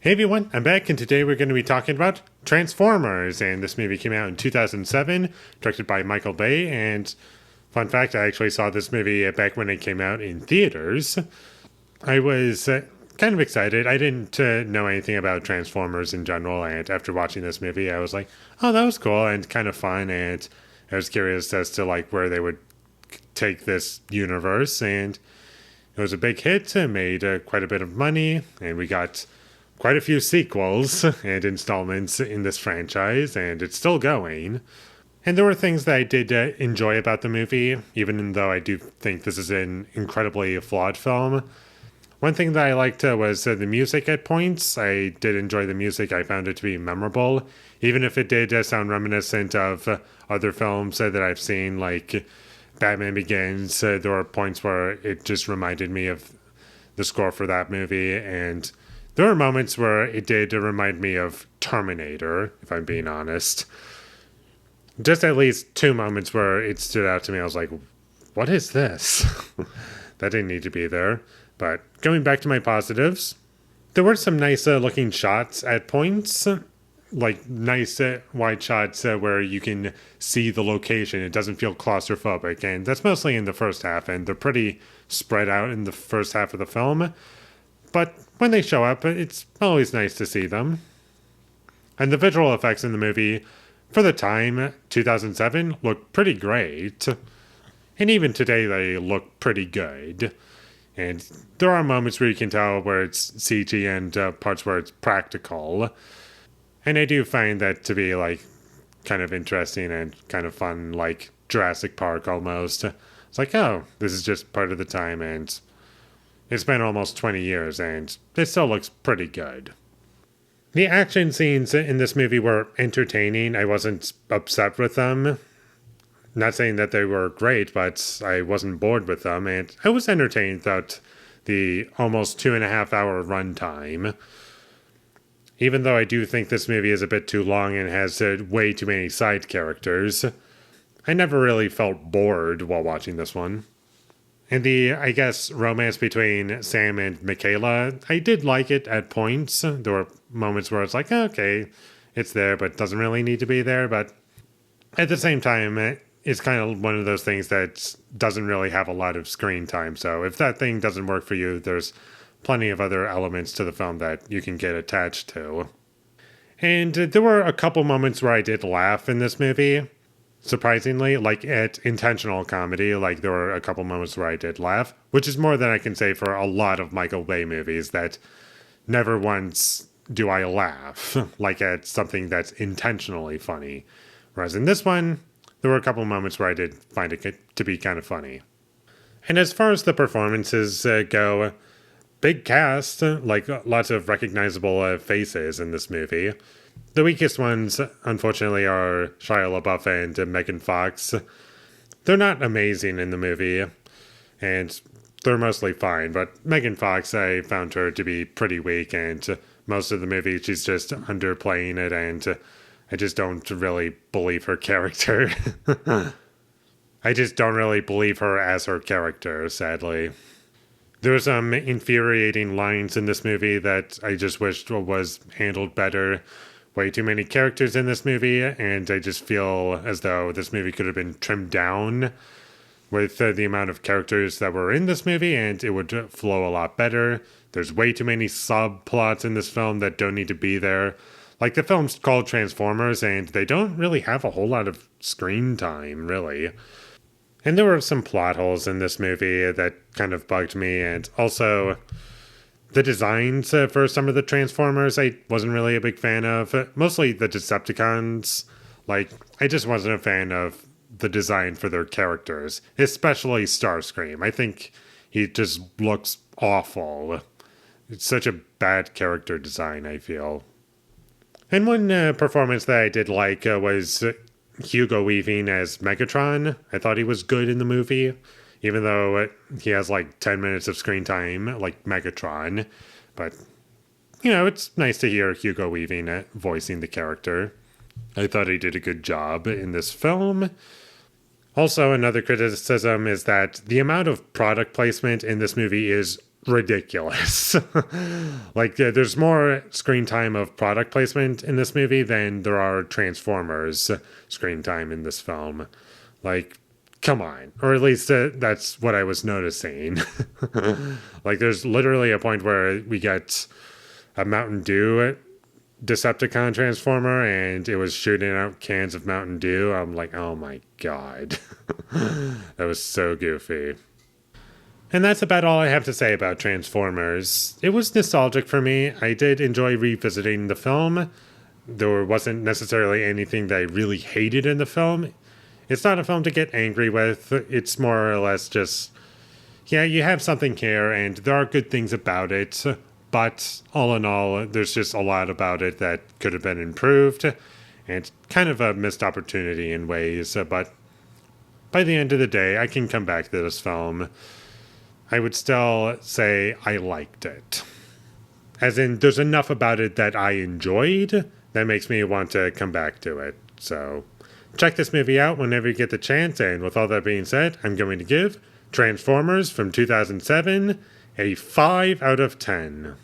Hey everyone, I'm back, and today we're going to be talking about Transformers, and this movie came out in 2007, directed by Michael Bay, and fun fact, I actually saw this movie back when it came out in theaters. I was kind of excited. I didn't know anything about Transformers in general, and after watching this movie, I was like, oh, that was cool and kind of fun, and I was curious as to like where they would take this universe, and it was a big hit, made quite a bit of money, and we got quite a few sequels and installments in this franchise, and it's still going. And there were things that I did enjoy about the movie, even though I do think this is an incredibly flawed film. One thing that I liked was the music at points. I did enjoy the music. I found it to be memorable, even if it did sound reminiscent of other films that I've seen, like Batman Begins. There were points where it just reminded me of the score for that movie, and there were moments where it did remind me of Terminator, if I'm being honest. Just at least two moments where it stood out to me. I was like, what is this? That didn't need to be there. But going back to my positives, there were some nice looking shots at points. Like nice wide shots where you can see the location. It doesn't feel claustrophobic. And that's mostly in the first half. And they're pretty spread out in the first half of the film. But when they show up, it's always nice to see them. And the visual effects in the movie, for the time, 2007, look pretty great. And even today, they look pretty good. And there are moments where you can tell where it's CG and parts where it's practical. And I do find that to be, like, kind of interesting and kind of fun, like Jurassic Park almost. It's like, oh, this is just part of the time, and it's been almost 20 years, and it still looks pretty good. The action scenes in this movie were entertaining. I wasn't upset with them. Not saying that they were great, but I wasn't bored with them, and I was entertained throughout the almost 2.5 hour runtime. Even though I do think this movie is a bit too long and has way too many side characters, I never really felt bored while watching this one. And the, I guess, romance between Sam and Michaela, I did like it at points. There were moments where it's like, okay, it's there, but doesn't really need to be there. But at the same time, it's kind of one of those things that doesn't really have a lot of screen time. So if that thing doesn't work for you, there's plenty of other elements to the film that you can get attached to. And there were a couple moments where I did laugh in this movie. Surprisingly, like at intentional comedy, like there were a couple moments where I did laugh, which is more than I can say for a lot of Michael Bay movies, that never once do I laugh, like at something that's intentionally funny. Whereas in this one, there were a couple moments where I did find it to be kind of funny. And as far as the performances go, big cast, like lots of recognizable faces in this movie. The weakest ones, unfortunately, are Shia LaBeouf and Megan Fox. They're not amazing in the movie, and they're mostly fine, but Megan Fox, I found her to be pretty weak, and most of the movie she's just underplaying it, and I just don't really believe her character. I just don't really believe her as her character, sadly. There were some infuriating lines in this movie that I just wished was handled better. Way too many characters in this movie, and I just feel as though this movie could have been trimmed down with the amount of characters that were in this movie, and it would flow a lot better. There's way too many subplots in this film that don't need to be there. Like, the film's called Transformers, and they don't really have a whole lot of screen time, really. And there were some plot holes in this movie that kind of bugged me, and also the designs for some of the Transformers I wasn't really a big fan of. Mostly the Decepticons. Like, I just wasn't a fan of the design for their characters, especially Starscream. I think he just looks awful. It's such a bad character design, I feel. And one performance that I did like was Hugo Weaving as Megatron. I thought he was good in the movie, even though he has like 10 minutes of screen time, like Megatron. But, you know, it's nice to hear Hugo Weaving voicing the character. I thought he did a good job in this film. Also, another criticism is that the amount of product placement in this movie is ridiculous. Like, there's more screen time of product placement in this movie than there are Transformers screen time in this film. Like, come on. Or at least that's what I was noticing. Like, there's literally a point where we get a Mountain Dew Decepticon Transformer and it was shooting out cans of Mountain Dew. I'm like, oh my god. That was so goofy. And that's about all I have to say about Transformers. It was nostalgic for me. I did enjoy revisiting the film. There wasn't necessarily anything that I really hated in the film. It's not a film to get angry with. It's more or less just, yeah, you have something here and there are good things about it. But all in all, there's just a lot about it that could have been improved and kind of a missed opportunity in ways. But by the end of the day, I can come back to this film. I would still say I liked it. As in, there's enough about it that I enjoyed that makes me want to come back to it. So check this movie out whenever you get the chance. And with all that being said, I'm going to give Transformers from 2007 a 5 out of 10.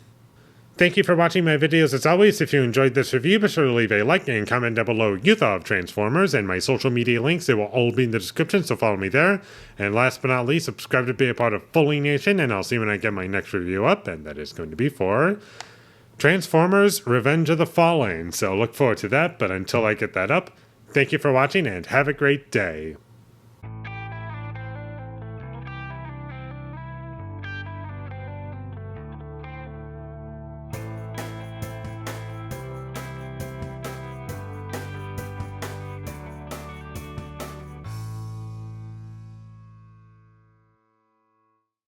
Thank you for watching my videos as always. If you enjoyed this review, be sure to leave a like and comment down below what you thought of Transformers, and my social media links, they will all be in the description, so follow me there. And last but not least, subscribe to be a part of Foley Nation, and I'll see you when I get my next review up, and that is going to be for Transformers Revenge of the Fallen. So look forward to that, but until I get that up, thank you for watching and have a great day.